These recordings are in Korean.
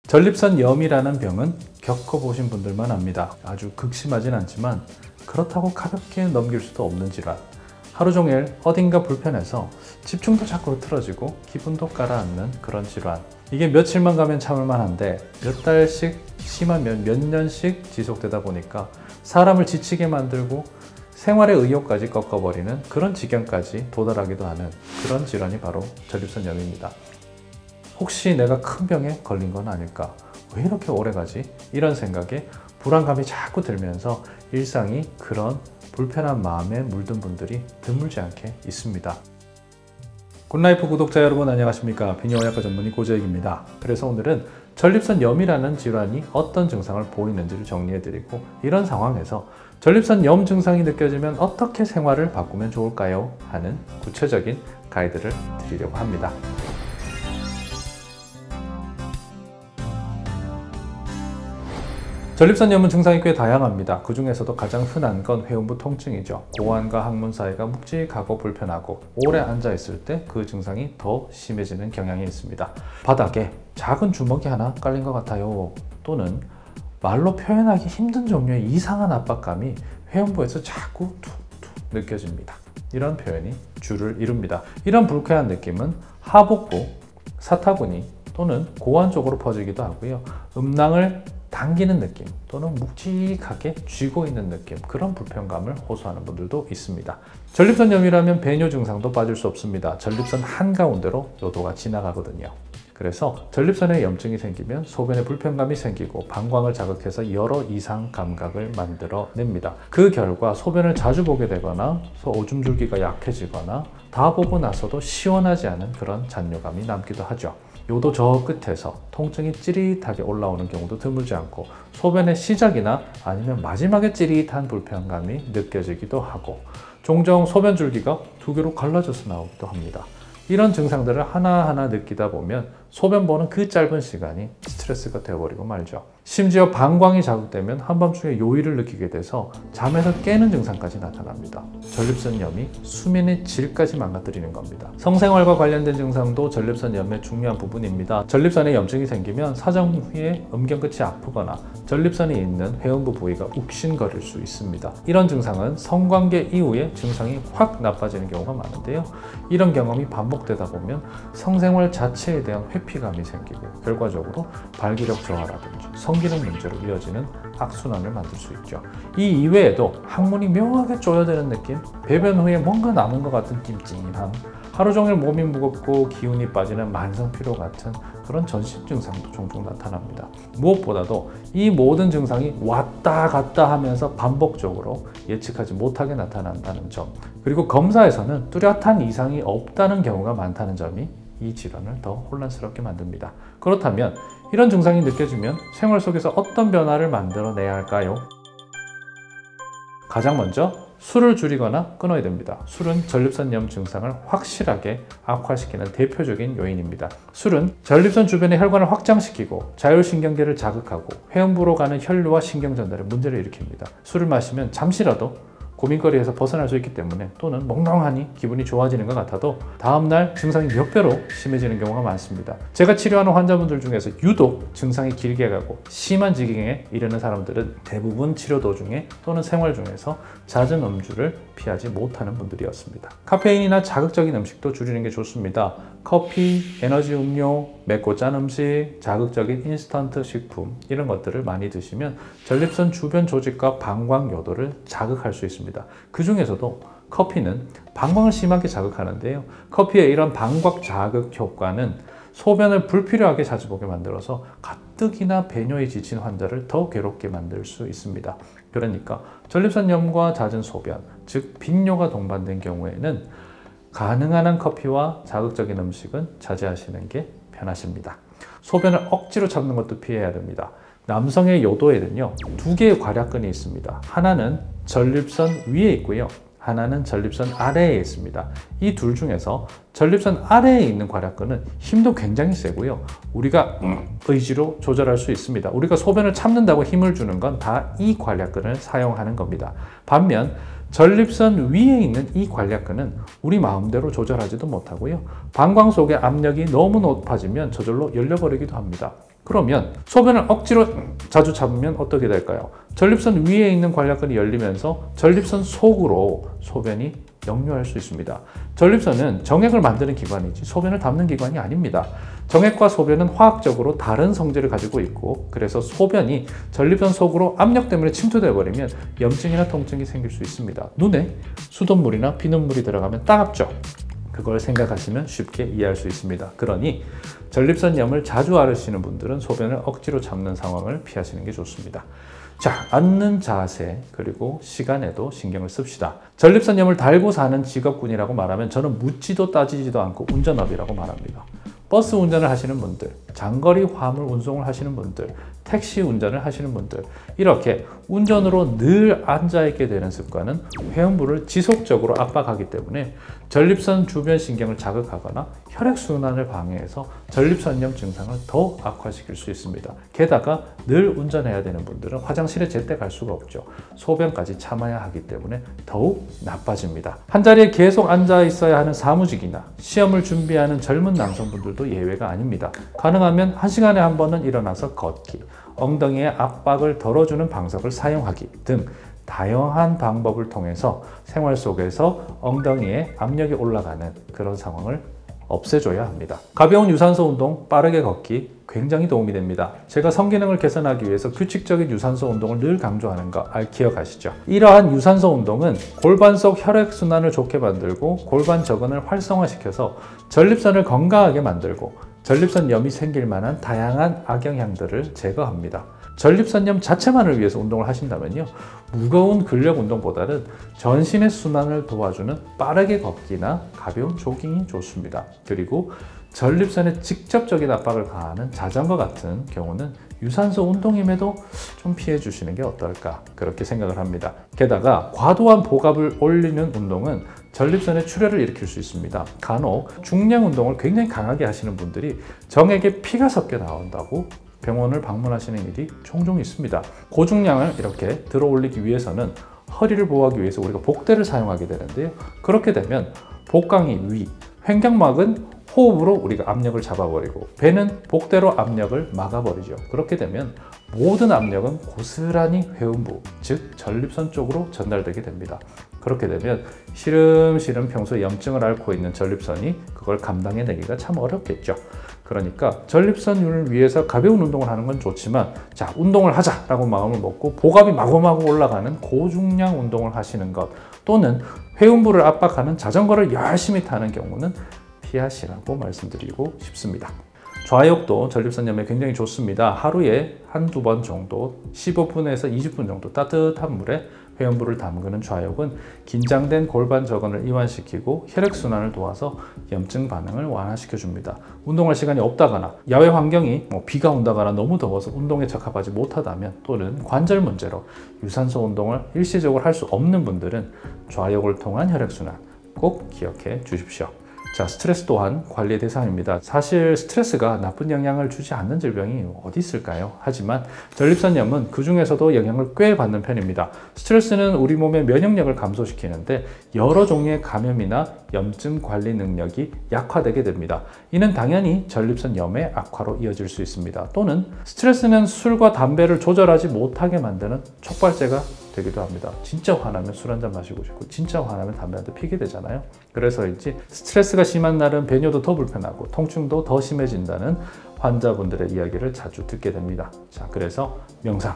전립선염이라는 병은 겪어보신 분들만 압니다. 아주 극심하진 않지만 그렇다고 가볍게 넘길 수도 없는 질환. 하루 종일 어딘가 불편해서 집중도 자꾸 흐트러지고 기분도 가라앉는 그런 질환. 이게 며칠만 가면 참을만 한데 몇 달씩, 심하면 몇 년씩 지속되다 보니까 사람을 지치게 만들고 생활의 의욕까지 꺾어버리는 그런 지경까지 도달하기도 하는 그런 질환이 바로 전립선염입니다. 혹시 내가 큰 병에 걸린 건 아닐까? 왜 이렇게 오래 가지? 이런 생각에 불안감이 자꾸 들면서 일상이 그런 불편한 마음에 물든 분들이 드물지 않게 있습니다. 굿라이프 구독자 여러분 안녕하십니까? 비뇨의학과 전문의 고재익입니다. 그래서 오늘은 전립선염이라는 질환이 어떤 증상을 보이는지를 정리해드리고, 이런 상황에서 전립선염 증상이 느껴지면 어떻게 생활을 바꾸면 좋을까요? 하는 구체적인 가이드를 드리려고 합니다. 전립선염은 증상이 꽤 다양합니다. 그 중에서도 가장 흔한 건 회음부 통증이죠. 고환과 항문 사이가 묵직하고 불편하고 오래 앉아있을 때 그 증상이 더 심해지는 경향이 있습니다. 바닥에 작은 주먹이 하나 깔린 것 같아요. 또는 말로 표현하기 힘든 종류의 이상한 압박감이 회음부에서 자꾸 툭툭 느껴집니다. 이런 표현이 주를 이룹니다. 이런 불쾌한 느낌은 하복부, 사타구니 또는 고환 쪽으로 퍼지기도 하고요. 음낭을 당기는 느낌 또는 묵직하게 쥐고 있는 느낌, 그런 불편감을 호소하는 분들도 있습니다. 전립선염이라면 배뇨 증상도 빠질 수 없습니다. 전립선 한가운데로 요도가 지나가거든요. 그래서 전립선에 염증이 생기면 소변에 불편감이 생기고 방광을 자극해서 여러 이상 감각을 만들어냅니다. 그 결과 소변을 자주 보게 되거나 오줌 줄기가 약해지거나 다 보고 나서도 시원하지 않은 그런 잔뇨감이 남기도 하죠. 요도 저 끝에서 통증이 찌릿하게 올라오는 경우도 드물지 않고, 소변의 시작이나 아니면 마지막에 찌릿한 불편감이 느껴지기도 하고, 종종 소변 줄기가 두 개로 갈라져서 나오기도 합니다. 이런 증상들을 하나하나 느끼다 보면 소변 보는 그 짧은 시간이 스트레스가 되어버리고 말죠. 심지어 방광이 자극되면 한밤중에 요일을 느끼게 돼서 잠에서 깨는 증상까지 나타납니다. 전립선염이 수면의 질까지 망가뜨리는 겁니다. 성생활과 관련된 증상도 전립선염의 중요한 부분입니다. 전립선에 염증이 생기면 사정 후에 음경 끝이 아프거나 전립선에 있는 회음부 부위가 욱신거릴 수 있습니다. 이런 증상은 성관계 이후에 증상이 확 나빠지는 경우가 많은데요. 이런 경험이 반복되다 보면 성생활 자체에 대한 회피감이 생기고 결과적으로 발기력 저하라든지 성기능 문제로 이어지는 악순환을 만들 수 있죠. 이 이외에도 항문이 묘하게 쪼여드는 느낌, 배변 후에 뭔가 남은 것 같은 찜찜함, 하루 종일 몸이 무겁고 기운이 빠지는 만성피로 같은 그런 전신 증상도 종종 나타납니다. 무엇보다도 이 모든 증상이 왔다 갔다 하면서 반복적으로 예측하지 못하게 나타난다는 점, 그리고 검사에서는 뚜렷한 이상이 없다는 경우가 많다는 점이 이 질환을 더 혼란스럽게 만듭니다. 그렇다면 이런 증상이 느껴지면 생활 속에서 어떤 변화를 만들어내야 할까요? 가장 먼저 술을 줄이거나 끊어야 됩니다. 술은 전립선염 증상을 확실하게 악화시키는 대표적인 요인입니다. 술은 전립선 주변의 혈관을 확장시키고 자율신경계를 자극하고 회음부로 가는 혈류와 신경 전달에 문제를 일으킵니다. 술을 마시면 잠시라도 고민거리에서 벗어날 수 있기 때문에, 또는 몽롱하니 기분이 좋아지는 것 같아도 다음날 증상이 몇 배로 심해지는 경우가 많습니다. 제가 치료하는 환자분들 중에서 유독 증상이 길게 가고 심한 지경에 이르는 사람들은 대부분 치료 도중에 또는 생활 중에서 잦은 음주를 피하지 못하는 분들이었습니다. 카페인이나 자극적인 음식도 줄이는 게 좋습니다. 커피, 에너지 음료, 맵고 짠 음식, 자극적인 인스턴트 식품, 이런 것들을 많이 드시면 전립선 주변 조직과 방광 요도를 자극할 수 있습니다. 그 중에서도 커피는 방광을 심하게 자극하는데요. 커피의 이런 방광 자극 효과는 소변을 불필요하게 자주 보게 만들어서 가뜩이나 배뇨에 지친 환자를 더 괴롭게 만들 수 있습니다. 그러니까 전립선염과 잦은 소변, 즉 빈뇨가 동반된 경우에는 가능한 한 커피와 자극적인 음식은 자제하시는 게 편하십니다. 소변을 억지로 참는 것도 피해야 됩니다. 남성의 요도에는요, 두 개의 괄약근이 있습니다. 하나는 전립선 위에 있고요, 하나는 전립선 아래에 있습니다. 이 둘 중에서 전립선 아래에 있는 괄약근은 힘도 굉장히 세고요, 우리가 의지로 조절할 수 있습니다. 우리가 소변을 참는다고 힘을 주는 건 다 이 괄약근을 사용하는 겁니다. 반면 전립선 위에 있는 이 괄약근은 우리 마음대로 조절하지도 못하고요, 방광 속의 압력이 너무 높아지면 저절로 열려버리기도 합니다. 그러면 소변을 억지로 자주 잡으면 어떻게 될까요? 전립선 위에 있는 관략근이 열리면서 전립선 속으로 소변이 역류할 수 있습니다. 전립선은 정액을 만드는 기관이지 소변을 담는 기관이 아닙니다. 정액과 소변은 화학적으로 다른 성질을 가지고 있고, 그래서 소변이 전립선 속으로 압력 때문에 침투되어 버리면 염증이나 통증이 생길 수 있습니다. 눈에 수돗물이나 피눈물이 들어가면 따갑죠? 그걸 생각하시면 쉽게 이해할 수 있습니다. 그러니 전립선염을 자주 앓으시는 분들은 소변을 억지로 참는 상황을 피하시는 게 좋습니다. 자, 앉는 자세 그리고 시간에도 신경을 씁시다. 전립선염을 달고 사는 직업군이라고 말하면 저는 묻지도 따지지도 않고 운전업이라고 말합니다. 버스 운전을 하시는 분들, 장거리 화물 운송을 하시는 분들, 택시 운전을 하시는 분들, 이렇게 운전으로 늘 앉아있게 되는 습관은 회음부를 지속적으로 압박하기 때문에 전립선 주변 신경을 자극하거나 혈액순환을 방해해서 전립선염 증상을 더 악화시킬 수 있습니다. 게다가 늘 운전해야 되는 분들은 화장실에 제때 갈 수가 없죠. 소변까지 참아야 하기 때문에 더욱 나빠집니다. 한자리에 계속 앉아 있어야 하는 사무직이나 시험을 준비하는 젊은 남성분들도 예외가 아닙니다. 가능하면 1시간에 한 번은 일어나서 걷기, 엉덩이에 압박을 덜어주는 방석을 사용하기 등 다양한 방법을 통해서 생활 속에서 엉덩이에 압력이 올라가는 그런 상황을 없애줘야 합니다. 가벼운 유산소 운동, 빠르게 걷기 굉장히 도움이 됩니다. 제가 성기능을 개선하기 위해서 규칙적인 유산소 운동을 늘 강조하는 거 기억하시죠? 이러한 유산소 운동은 골반 속 혈액순환을 좋게 만들고 골반 저근을 활성화시켜서 전립선을 건강하게 만들고 전립선염이 생길 만한 다양한 악영향들을 제거합니다. 전립선염 자체만을 위해서 운동을 하신다면요, 무거운 근력 운동보다는 전신의 순환을 도와주는 빠르게 걷기나 가벼운 조깅이 좋습니다. 그리고 전립선에 직접적인 압박을 가하는 자전거 같은 경우는 유산소 운동임에도 좀 피해 주시는 게 어떨까 그렇게 생각을 합니다. 게다가 과도한 복압을 올리는 운동은 전립선에 출혈을 일으킬 수 있습니다. 간혹 중량 운동을 굉장히 강하게 하시는 분들이 정액에 피가 섞여 나온다고 병원을 방문하시는 일이 종종 있습니다. 고중량을 이렇게 들어 올리기 위해서는 허리를 보호하기 위해서 우리가 복대를 사용하게 되는데요. 그렇게 되면 복강이 위, 횡격막은 호흡으로 우리가 압력을 잡아버리고 배는 복대로 압력을 막아버리죠. 그렇게 되면 모든 압력은 고스란히 회음부, 즉 전립선 쪽으로 전달되게 됩니다. 그렇게 되면 시름시름 평소에 염증을 앓고 있는 전립선이 그걸 감당해내기가 참 어렵겠죠. 그러니까 전립선을 위해서 가벼운 운동을 하는 건 좋지만, 자, 운동을 하자라고 마음을 먹고 복압이 마구마구 올라가는 고중량 운동을 하시는 것, 또는 회음부를 압박하는 자전거를 열심히 타는 경우는 피하시라고 말씀드리고 싶습니다. 좌욕도 전립선염에 굉장히 좋습니다. 하루에 한두 번 정도 15분에서 20분 정도 따뜻한 물에 회음부를 담그는 좌욕은 긴장된 골반 저근을 이완시키고 혈액순환을 도와서 염증 반응을 완화시켜 줍니다. 운동할 시간이 없다거나 야외 환경이 비가 온다거나 너무 더워서 운동에 적합하지 못하다면, 또는 관절 문제로 유산소 운동을 일시적으로 할 수 없는 분들은 좌욕을 통한 혈액순환 꼭 기억해 주십시오. 자, 스트레스 또한 관리의 대상입니다. 사실 스트레스가 나쁜 영향을 주지 않는 질병이 어디 있을까요? 하지만 전립선염은 그 중에서도 영향을 꽤 받는 편입니다. 스트레스는 우리 몸의 면역력을 감소시키는데 여러 종류의 감염이나 염증 관리 능력이 약화되게 됩니다. 이는 당연히 전립선염의 악화로 이어질 수 있습니다. 또는 스트레스는 술과 담배를 조절하지 못하게 만드는 촉발제가 되기도 합니다. 진짜 화나면 술 한잔 마시고 싶고, 진짜 화나면 담배 한 대 피게 되잖아요. 그래서인지 스트레스가 심한 날은 배뇨도 더 불편하고 통증도 더 심해진다는 환자분들의 이야기를 자주 듣게 됩니다. 자, 그래서 명상,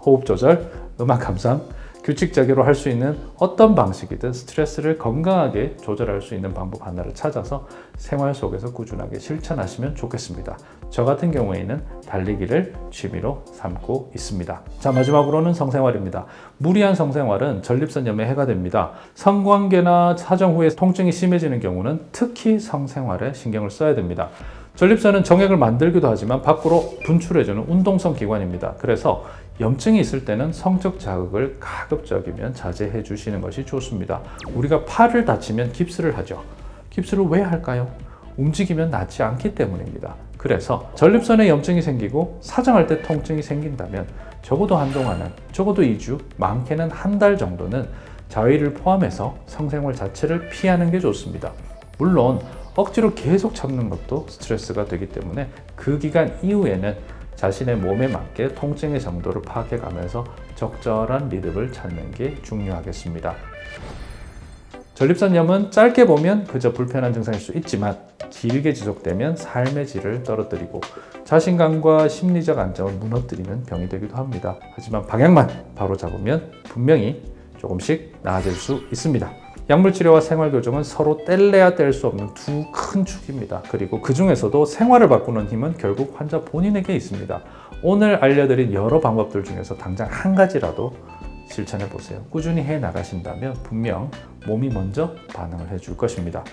호흡 조절, 음악 감상, 규칙적으로 할 수 있는 어떤 방식이든 스트레스를 건강하게 조절할 수 있는 방법 하나를 찾아서 생활 속에서 꾸준하게 실천하시면 좋겠습니다. 저 같은 경우에는 달리기를 취미로 삼고 있습니다. 자, 마지막으로는 성생활입니다. 무리한 성생활은 전립선염에 해가 됩니다. 성관계나 사정 후에 통증이 심해지는 경우는 특히 성생활에 신경을 써야 됩니다. 전립선은 정액을 만들기도 하지만 밖으로 분출해주는 운동성 기관입니다. 그래서 염증이 있을 때는 성적 자극을 가급적이면 자제해 주시는 것이 좋습니다. 우리가 팔을 다치면 깁스를 하죠. 깁스를 왜 할까요? 움직이면 낫지 않기 때문입니다. 그래서 전립선에 염증이 생기고 사정할 때 통증이 생긴다면 적어도 한동안은, 적어도 2주, 많게는 한 달 정도는 자위를 포함해서 성생활 자체를 피하는 게 좋습니다. 물론 억지로 계속 참는 것도 스트레스가 되기 때문에 그 기간 이후에는 자신의 몸에 맞게 통증의 정도를 파악해가면서 적절한 리듬을 찾는 게 중요하겠습니다. 전립선염은 짧게 보면 그저 불편한 증상일 수 있지만 길게 지속되면 삶의 질을 떨어뜨리고 자신감과 심리적 안정을 무너뜨리는 병이 되기도 합니다. 하지만 방향만 바로 잡으면 분명히 조금씩 나아질 수 있습니다. 약물치료와 생활교정은 서로 뗄래야 뗄 수 없는 두 큰 축입니다. 그리고 그 중에서도 생활을 바꾸는 힘은 결국 환자 본인에게 있습니다. 오늘 알려드린 여러 방법들 중에서 당장 한 가지라도 실천해 보세요. 꾸준히 해 나가신다면 분명 몸이 먼저 반응을 해줄 것입니다.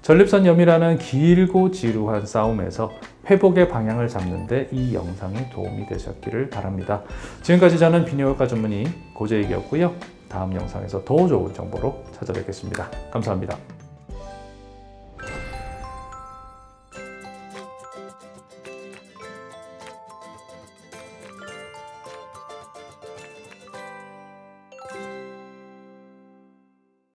전립선염이라는 길고 지루한 싸움에서 회복의 방향을 잡는 데 이 영상이 도움이 되셨기를 바랍니다. 지금까지 저는 비뇨기과 전문의 고재익이었고요. 다음 영상에서 더 좋은 정보로 찾아뵙겠습니다. 감사합니다.